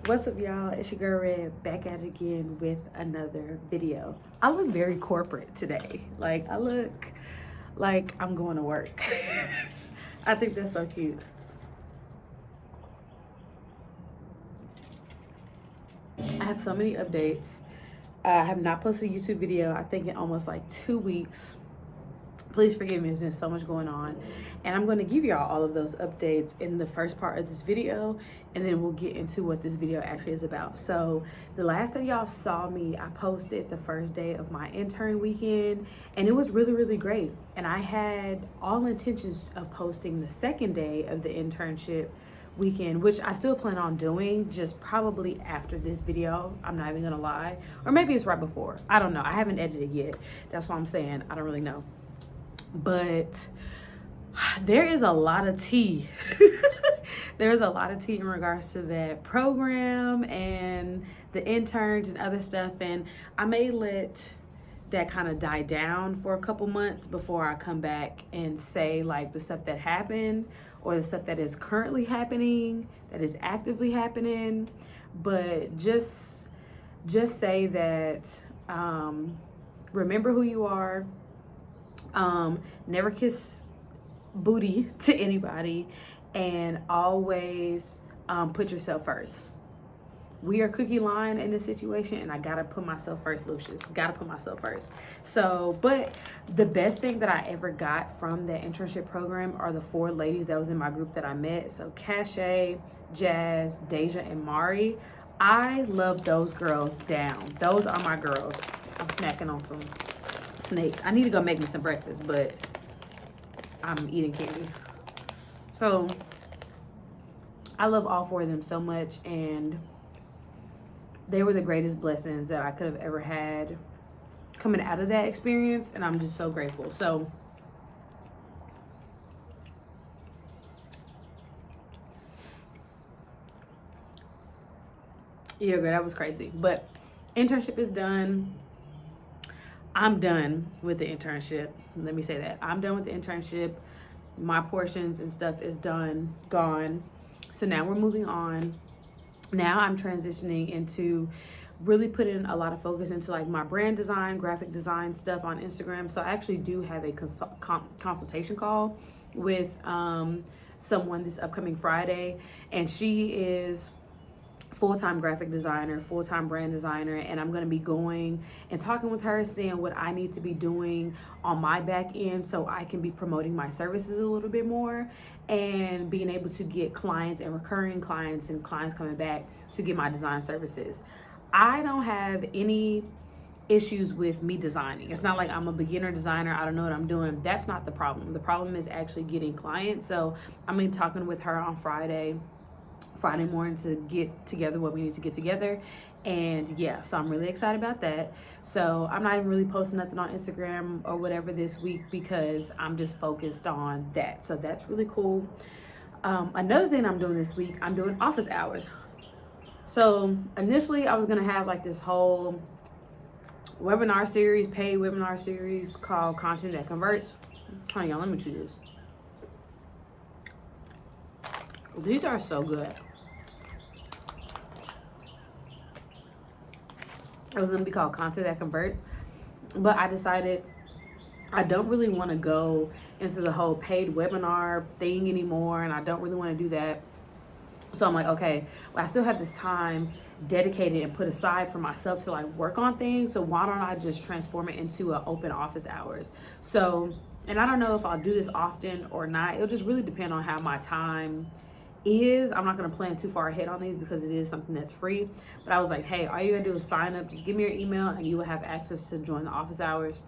What's up, y'all? It's your girl Red, back at it again with another video. I look very corporate today. Like, I look like I'm going to work. I think that's so cute. I have so many updates. I have not posted a YouTube video, I think, in almost like 2 weeks. Please forgive me, there's been so much going on. And I'm going to give y'all all of those updates in the first part of this video, and then we'll get into what this video actually is about. So the last time y'all saw me, I posted the first day of my intern weekend, and it was really, really great. And I had all intentions of posting the second day of the internship weekend, which I still plan on doing, just probably after this video. I'm not even gonna lie. Or maybe it's right before. I don't know. I haven't edited yet. That's what I'm saying. I don't really know. But there is a lot of tea. There's a lot of tea in regards to that program and the interns and other stuff. And I may let that kind of die down for a couple months before I come back and say like the stuff that happened or the stuff that is currently happening, that is actively happening. But just say that remember who you are. Never kiss booty to anybody, and always put yourself first. We are cookie line in this situation, and I gotta put myself first, Lucius. Gotta put myself first. So, but the best thing that I ever got from that internship program are the 4 ladies that was in my group that I met. So Cache, Jazz, Deja, and Mari. I love those girls down. Those are my girls. I'm snacking on some snakes. I need to go make me some breakfast, but I'm eating candy. So I love all 4 of them so much, and they were the greatest blessings that I could have ever had coming out of that experience, and I'm just so grateful. So yeah, girl, that was crazy. But internship is done. I'm done with the internship. Let me say that. I'm done with the internship. My portions and stuff is done, gone. So now we're moving on. Now I'm transitioning into really putting a lot of focus into like my brand design, graphic design stuff on Instagram. So I actually do have a consultation call with someone this upcoming Friday, and she is full-time graphic designer, full-time brand designer, and I'm going to be going and talking with her, seeing what I need to be doing on my back end so I can be promoting my services a little bit more and being able to get clients and recurring clients and clients coming back to get my design services. I don't have any issues with me designing. It's not like I'm a beginner designer, I don't know what I'm doing. That's not the problem. The problem is actually getting clients. So I'm going to be talking with her on Friday morning to get together what we need to get together. And yeah, so I'm really excited about that. So I'm not even really posting nothing on Instagram or whatever this week because I'm just focused on that. So that's really cool. Another thing I'm doing this week, I'm doing office hours. So initially I was gonna have like this whole webinar series, paid webinar series called Content That Converts. Hold on, let me do this. These are so good. It was gonna be called Content That Converts, but I decided I don't really want to go into the whole paid webinar thing anymore, and I don't really want to do that. So I'm like, okay, well, I still have this time dedicated and put aside for myself to like work on things. So why don't I just transform it into an open office hours? So, and I don't know if I'll do this often or not. It'll just really depend on how my time is. I'm not going to plan too far ahead on these because it is something that's free. But I was like, hey, all you gotta do is sign up. Just give me your email and you will have access to join the office hours.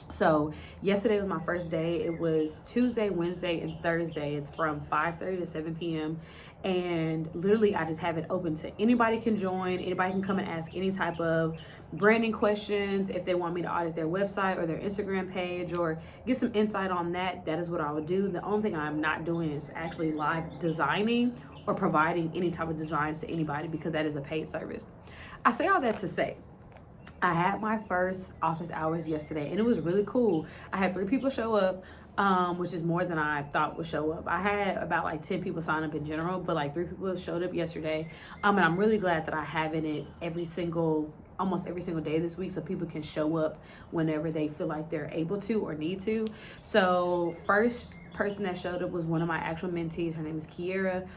So yesterday was my first day. It was Tuesday, Wednesday, and Thursday. It's from 5:30 to 7 p.m. And literally I just have it open to anybody can join. Anybody can come and ask any type of branding questions. If they want me to audit their website or their Instagram page or get some insight on that, that is what I would do. The only thing I'm not doing is actually live designing or providing any type of designs to anybody because that is a paid service. I say all that to say, I had my first office hours yesterday and it was really cool. I had 3 people show up. which is more than I thought would show up. I had about like 10 people sign up in general, but like 3 people showed up yesterday. And I'm really glad that I have it almost every single day this week, so people can show up whenever they feel like they're able to or need to. So first person that showed up was one of my actual mentees. Her name is Kiera.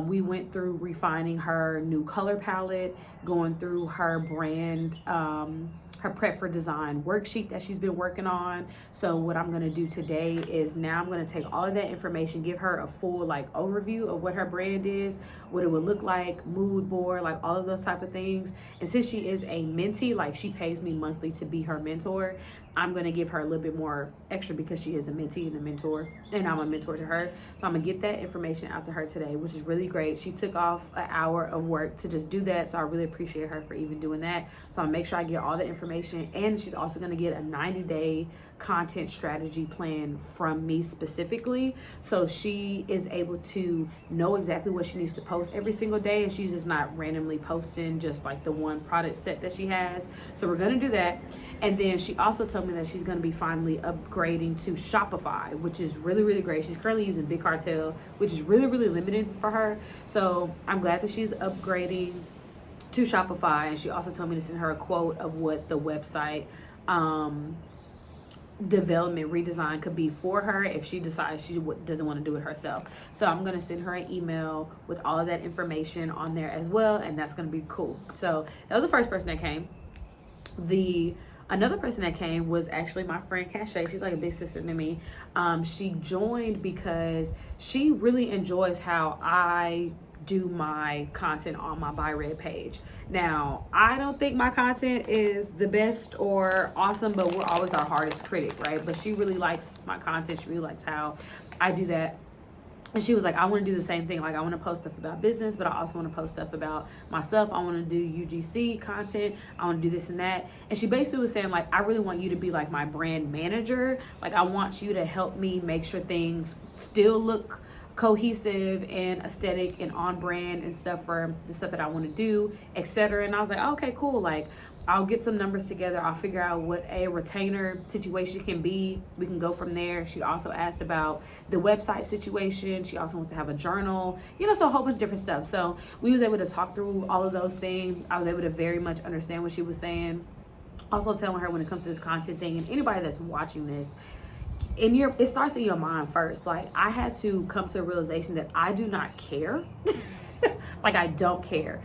We went through refining her new color palette, going through her brand, her prep for design worksheet that she's been working on. So what I'm going to do today is now I'm going to take all of that information, give her a full like overview of what her brand is, what it would look like, mood board, like all of those type of things. And since she is a mentee, like she pays me monthly to be her mentor, I'm going to give her a little bit more extra because she is a mentee and a mentor, and I'm a mentor to her. So I'm going to get that information out to her today, which is really great. She took off an hour of work to just do that. So I really appreciate her for even doing that. So I'm going to make sure I get all the information, and she's also going to get a 90-day content strategy plan from me specifically. So she is able to know exactly what she needs to post every single day, and she's just not randomly posting just like the one product set that she has. So we're going to do that. And then she also told me that she's going to be finally upgrading to Shopify, which is really, really great. She's currently using Big Cartel, which is really, really limited for her. So I'm glad that she's upgrading to Shopify. And she also told me to send her a quote of what the website development redesign could be for her if she decides she doesn't want to do it herself. So I'm going to send her an email with all of that information on there as well, and that's going to be cool. So that was the first person that came. Another person that came was actually my friend Cache. She's like a big sister to me. She joined because she really enjoys how I do my content on my Buy Red page. Now, I don't think my content is the best or awesome, but we're always our hardest critic, right? But she really likes my content. She really likes how I do that. And she was like, I want to do the same thing. Like, I want to post stuff about business, but I also want to post stuff about myself. I want to do UGC content. I want to do this and that. And she basically was saying, like, I really want you to be like my brand manager. Like, I want you to help me make sure things still look cohesive and aesthetic and on brand and stuff for the stuff that I want to do, etc. And I was like, okay, cool. Like, I'll get some numbers together. I'll figure out what a retainer situation can be. We can go from there. She also asked about the website situation. She also wants to have a journal, so a whole bunch of different stuff. So we was able to talk through all of those things. I was able to very much understand what she was saying. Also telling her when it comes to this content thing, and anybody that's watching this, it starts in your mind first. Like, I had to come to a realization that I do not care. Like, I don't care.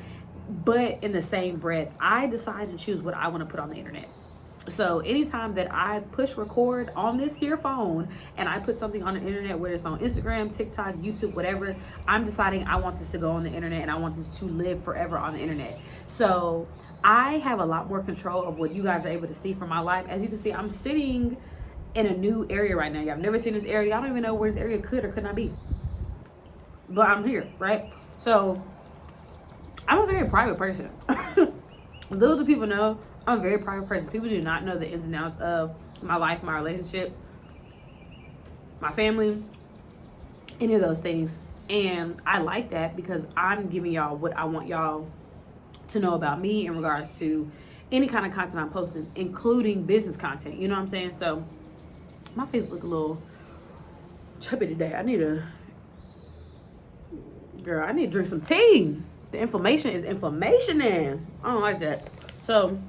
But in the same breath, I decide to choose what I want to put on the internet. So anytime that I push record on this here phone and I put something on the internet, whether it's on Instagram, TikTok, YouTube, whatever, I'm deciding I want this to go on the internet and I want this to live forever on the internet. So I have a lot more control of what you guys are able to see from my life. As you can see, I'm sitting in a new area right now. Y'all have never seen this area. I don't even know where this area could or could not be. But I'm here, right? So I'm a very private person. Little do people know, I'm a very private person. People do not know the ins and outs of my life, my relationship, my family, any of those things. And I like that because I'm giving y'all what I want y'all to know about me in regards to any kind of content I'm posting, including business content. You know what I'm saying? So my face look a little chubby today. I need to drink some tea. The inflammation is inflammation in. I don't like that. So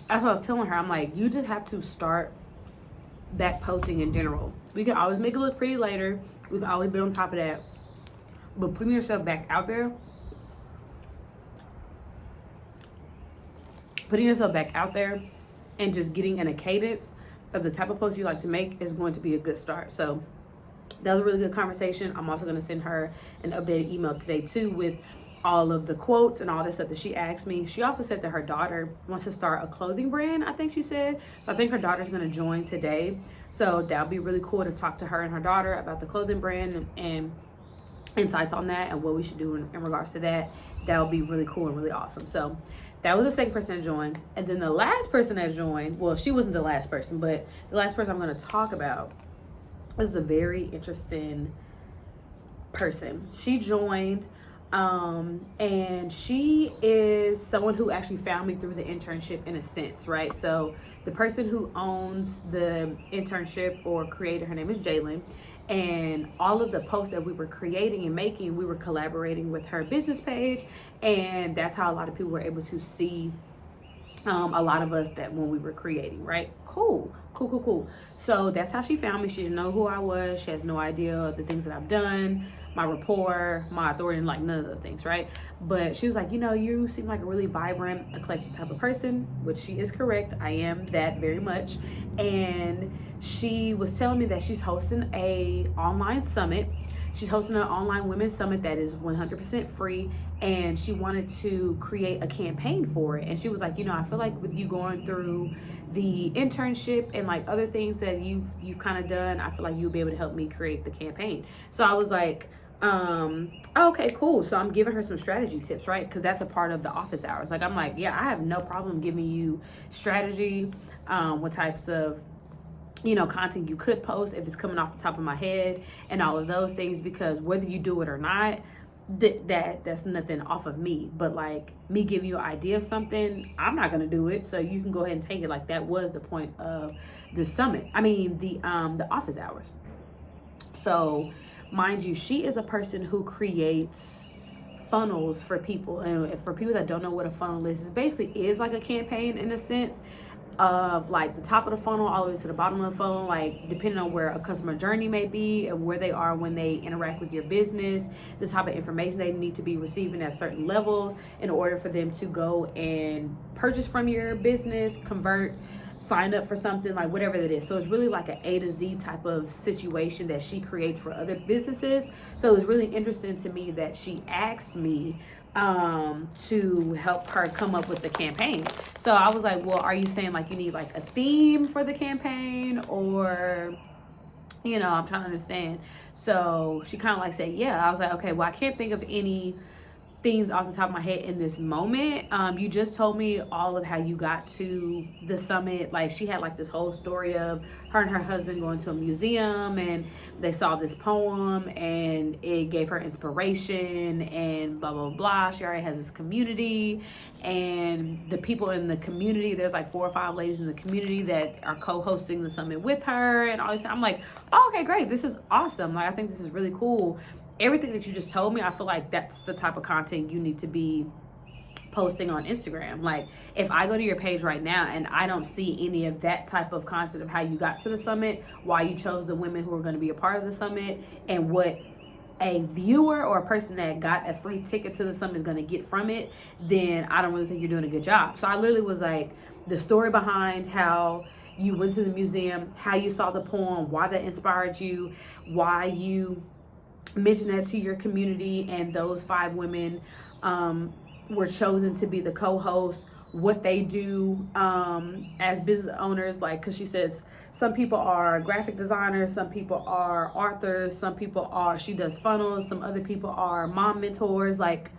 that's what I was telling her. I'm like, you just have to start back posting in general. We can always make it look pretty later. We can always be on top of that. But putting yourself back out there, and just getting in a cadence of the type of posts you like to make is going to be a good start. So that was a really good conversation. I'm also going to send her an updated email today too with all of the quotes and all this stuff that she asked me. She also said that her daughter wants to start a clothing brand, I think she said. So I think her daughter's going to join today. So that'll be really cool to talk to her and her daughter about the clothing brand and insights on that and what we should do in regards to that. That'll be really cool and really awesome. So that was the second person that joined. And then the last person that joined, well, she wasn't the last person, but the last person I'm going to talk about is a very interesting person. She joined And she is someone who actually found me through the internship in a sense, right? So the person who owns the internship or creator, her name is Jalen. And all of the posts that we were creating and making, we were collaborating with her business page. And that's how a lot of people were able to see a lot of us that when we were creating, right? Cool. So that's how she found me. She didn't know who I was. She has no idea the things that I've done, my rapport, my authority, and like none of those things, right? But she was like, you seem like a really vibrant, eclectic type of person, which she is correct. I am that very much. And she was telling me that she's hosting a online summit. She's hosting an online women's summit that is 100% free, and she wanted to create a campaign for it. And she was like, I feel like with you going through the internship and like other things that you've kind of done, I feel like you'll be able to help me create the campaign. So I was like, okay, cool. So I'm giving her some strategy tips, right? Because that's a part of the office hours. Like, I'm like, yeah, I have no problem giving you strategy, what types of content you could post if it's coming off the top of my head and all of those things, because whether you do it or not, that's nothing off of me. But like me giving you an idea of something, I'm not gonna do it, so you can go ahead and take it. Like that was the point of the summit. I mean the office hours. So mind you, she is a person who creates funnels for people, and for people that don't know what a funnel is, it basically is like a campaign in a sense of like the top of the funnel all the way to the bottom of the funnel, like depending on where a customer journey may be and where they are when they interact with your business, the type of information they need to be receiving at certain levels in order for them to go and purchase from your business, convert, sign up for something, like whatever that is. So it's really like an A to Z type of situation that she creates for other businesses. So it's really interesting to me that she asked me to help her come up with the campaign. So I was like, well, are you saying like you need like a theme for the campaign, or I'm trying to understand. So she kind of like said, yeah. I was like, okay, well, I can't think of any themes off the top of my head in this moment. You just told me all of how you got to the summit. Like she had like this whole story of her and her husband going to a museum and they saw this poem and it gave her inspiration and blah blah blah. She already has this community, and the people in the community, there's like 4 or 5 ladies in the community that are co-hosting the summit with her and all this. I'm like, oh, okay, great, this is awesome. Like I think this is really cool. Everything that you just told me, I feel like that's the type of content you need to be posting on Instagram. Like if I go to your page right now and I don't see any of that type of content of how you got to the summit, why you chose the women who are going to be a part of the summit, and what a viewer or a person that got a free ticket to the summit is going to get from it, then I don't really think you're doing a good job. So I literally was like, the story behind how you went to the museum, how you saw the poem, why that inspired you, why you mention that to your community, and those 5 women were chosen to be the co-hosts, what they do as business owners. Like, because she says some people are graphic designers, some people are authors, some people are, she does funnels, some other people are mom mentors. Like,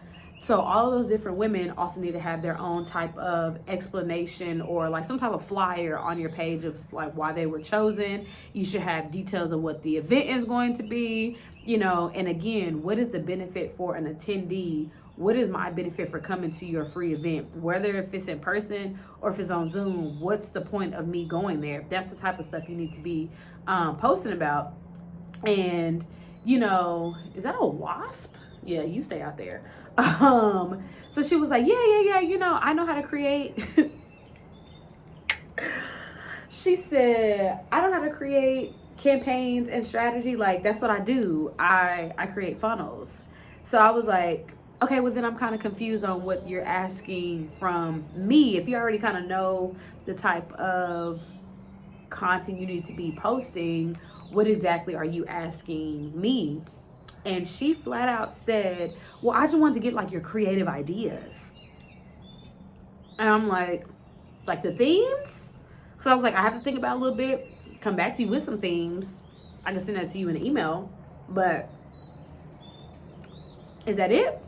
so all of those different women also need to have their own type of explanation or like some type of flyer on your page of like why they were chosen. You should have details of what the event is going to be, and again, what is the benefit for an attendee? What is my benefit for coming to your free event? Whether if it's in person or if it's on Zoom, what's the point of me going there? That's the type of stuff you need to be posting about. And, is that a wasp? Yeah, you stay out there. So she was like, yeah, I know how to create. She said, I know how to create campaigns and strategy. Like, that's what I do. I create funnels. So I was like, okay, well then I'm kind of confused on what you're asking from me. If you already kind of know the type of content you need to be posting, what exactly are you asking me? And she flat out said, well, I just wanted to get like your creative ideas. And I'm like the themes? So I was like, I have to think about it a little bit, come back to you with some themes. I can send that to you in an email, but is that it?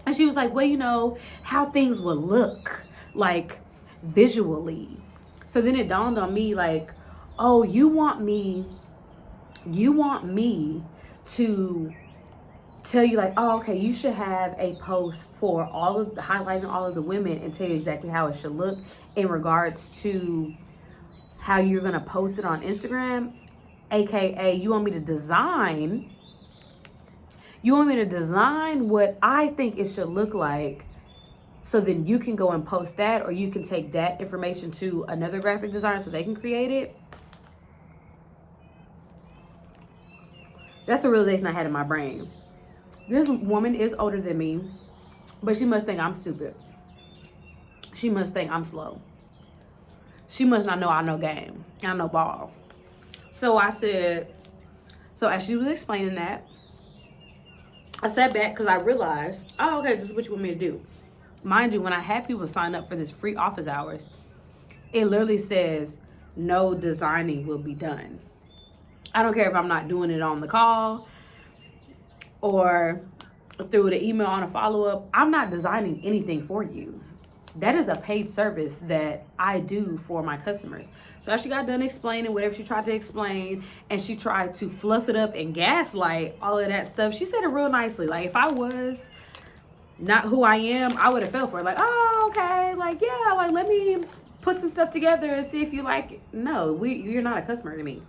And she was like, well, how things will look like visually. So then it dawned on me like, oh, you want me to tell you like, oh, okay, you should have a post for all of the highlighting all of the women and tell you exactly how it should look in regards to how you're gonna post it on Instagram, aka you want me to design what I think it should look like, so then you can go and post that, or you can take that information to another graphic designer so they can create it. That's a realization I had in my brain. This woman is older than me, but she must think I'm stupid. She must think I'm slow. She must not know I know game. I know ball. So I said, so as she was explaining that, I sat back because I realized, oh, okay, this is what you want me to do. Mind you, when I had people sign up for this free office hours, it literally says no designing will be done. I don't care if I'm not doing it on the call or through the email on a follow-up. I'm not designing anything for you. That is a paid service that I do for my customers. So as she got done explaining whatever she tried to explain, and she tried to fluff it up and gaslight all of that stuff, she said it real nicely. Like, if I was not who I am, I would have fell for it. Like, oh, okay, like, yeah, like, let me put some stuff together and see if you like it. No, you're not a customer to me.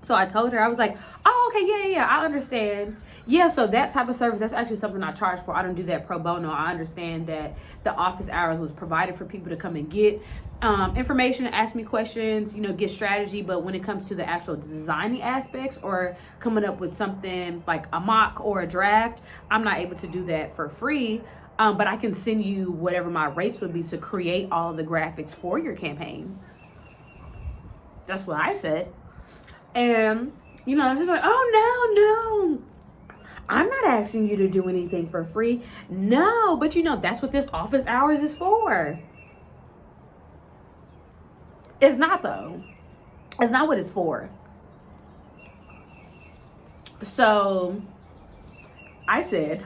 So I told her, I was like, oh, okay, yeah, I understand. Yeah, so that type of service, that's actually something I charge for. I don't do that pro bono. I understand that the office hours was provided for people to come and get information, ask me questions, get strategy. But when it comes to the actual designing aspects or coming up with something like a mock or a draft, I'm not able to do that for free. But I can send you whatever my rates would be to create all of the graphics for your campaign. That's what I said. And, she's like, oh, no, I'm not asking you to do anything for free. No, but that's what this office hours is for. It's not, though. It's not what it's for. So I said,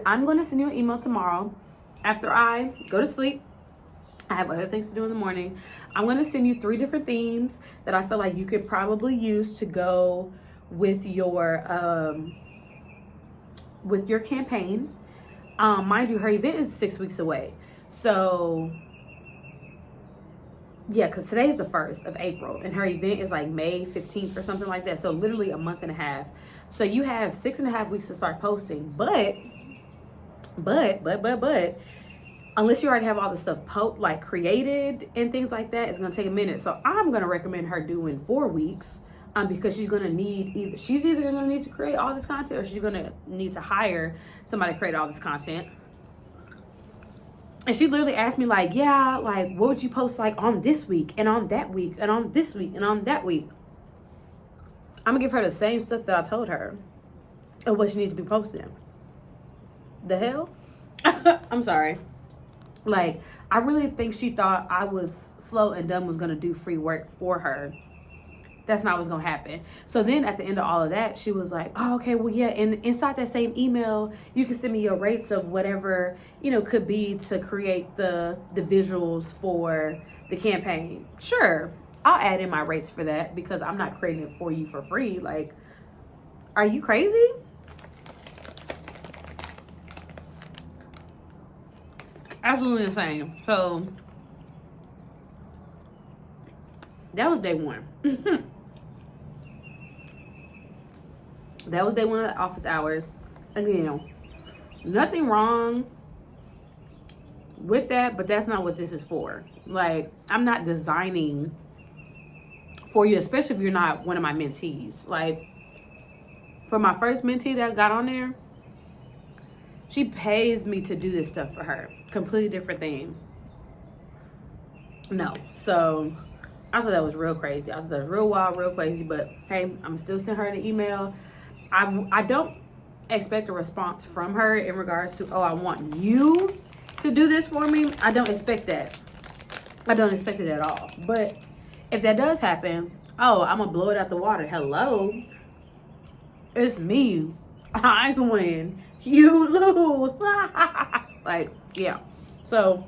I'm going to send you an email tomorrow after I go to sleep. I have other things to do in the morning. I'm going to send you 3 different themes that I feel like you could probably use to go with your campaign. Mind you, her event is 6 weeks away. So, yeah, because today is the 1st of April and her event is like May 15th or something like that. So literally a month and a half. So you have 6.5 weeks to start posting. But unless you already have all the stuff created and things like that, it's gonna take a minute. So I'm gonna recommend her doing 4 weeks, because she's gonna need either gonna need to create all this content, or she's gonna need to hire somebody to create all this content. And she literally asked me like, yeah, like what would you post like on this week and on that week and on this week and on that week? I'm gonna give her the same stuff that I told her of what she needs to be posting. The hell? I'm sorry. Like, I really think she thought I was slow and dumb, was going to do free work for her. That's not what's going to happen. So then at the end of all of that, she was like, oh, okay, well, yeah. And inside that same email, you can send me your rates of whatever, could be to create the visuals for the campaign. Sure. I'll add in my rates for that because I'm not creating it for you for free. Like, are you crazy? Absolutely insane. So that was day 1. That was day 1 of the office hours. Again, nothing wrong with that, but that's not what this is for. Like, I'm not designing for you, especially if you're not one of my mentees. Like, for my first mentee that got on there, she pays me to do this stuff for her. Completely different thing. No. So I thought that was real crazy. I thought that was real wild, real crazy. But hey, I'm still sending her an email. I don't expect a response from her in regards to, oh, I want you to do this for me. I don't expect that. I don't expect it at all. But if that does happen, oh, I'm going to blow it out the water. Hello. It's me. I win. You lose. Like, yeah. So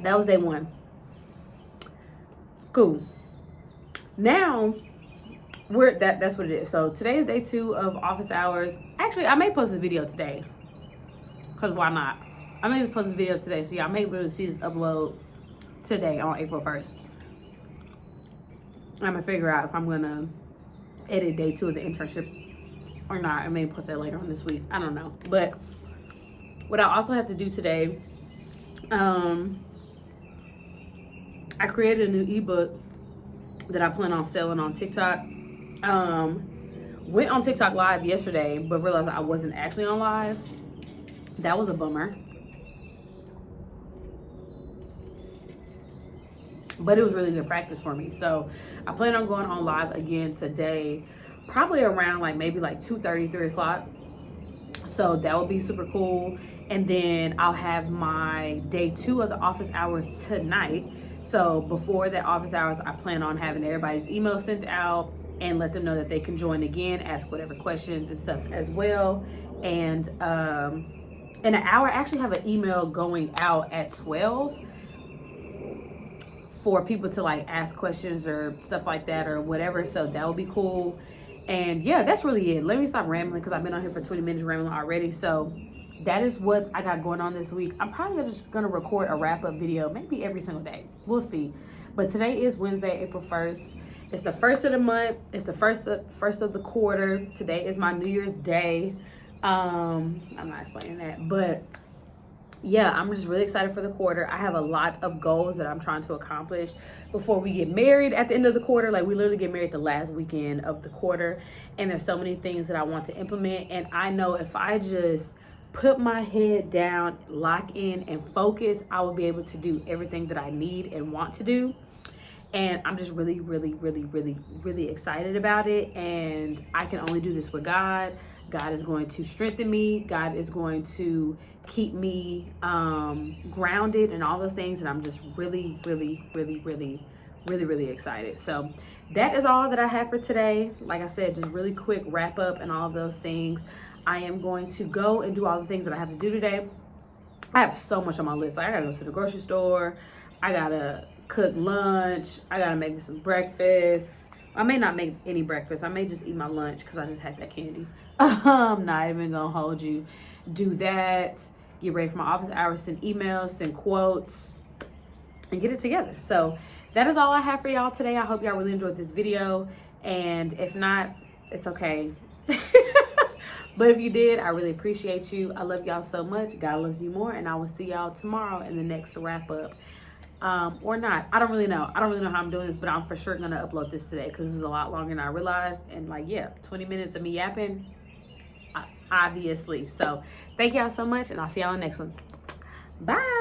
that was day 1. Cool. now that's what it is. So today is day 2 of office hours. Actually, I may post a video today, because why not? I may just post a video today, so y'all may be able to see this upload today on April 1st. I'm gonna figure out if I'm gonna edit day 2 of the internship or not. I may post that later on this week. I don't know. But what I also have to do today, I created a new ebook that I plan on selling on TikTok. Went on TikTok live yesterday, but realized I wasn't actually on live. That was a bummer. But it was really good practice for me. So I plan on going on live again today, probably around like maybe like 2:30, 3 o'clock. So that would be super cool. And then I'll have my day 2 of the office hours tonight. So before that office hours, I plan on having everybody's email sent out and let them know that they can join again, ask whatever questions and stuff as well. And in an hour, I actually have an email going out at 12 for people to like ask questions or stuff like that or whatever. So that would be cool. And yeah, that's really it. Let me stop rambling because I've been on here for 20 minutes rambling already. So that is what I got going on this week. I'm probably just gonna record a wrap-up video maybe every single day. We'll see. But today is Wednesday, April 1st. It's the 1st of the month. It's the first of the quarter. Today is my New Year's Day. I'm not explaining that, but yeah, I'm just really excited for the quarter. I have a lot of goals that I'm trying to accomplish before we get married at the end of the quarter. Like, we literally get married the last weekend of the quarter, and there's so many things that I want to implement. And I know if I just put my head down, lock in, and focus, I will be able to do everything that I need and want to do. And I'm just really, really, really, really, really excited about it. And I can only do this with God. God is going to strengthen me. God is going to keep me grounded and all those things. And I'm just really, really, really, really, really, really excited. So that is all that I have for today. Like I said, just really quick wrap up and all of those things. I am going to go and do all the things that I have to do today. I have so much on my list. Like, I gotta go to the grocery store. I gotta cook lunch. I gotta make me some breakfast. I may not make any breakfast. I may just eat my lunch because I just had that candy. I'm not even gonna hold you. Do that. Get ready for my office hours. Send emails. Send quotes. And get it together. So that is all I have for y'all today. I hope y'all really enjoyed this video. And if not, it's okay. But if you did, I really appreciate you. I love y'all so much. God loves you more. And I will see y'all tomorrow in the next wrap up. Or not. I don't really know. I don't really know how I'm doing this, but I'm for sure going to upload this today because this is a lot longer than I realized. And like, yeah, 20 minutes of me yapping, obviously. So thank y'all so much, and I'll see y'all on the next one. Bye.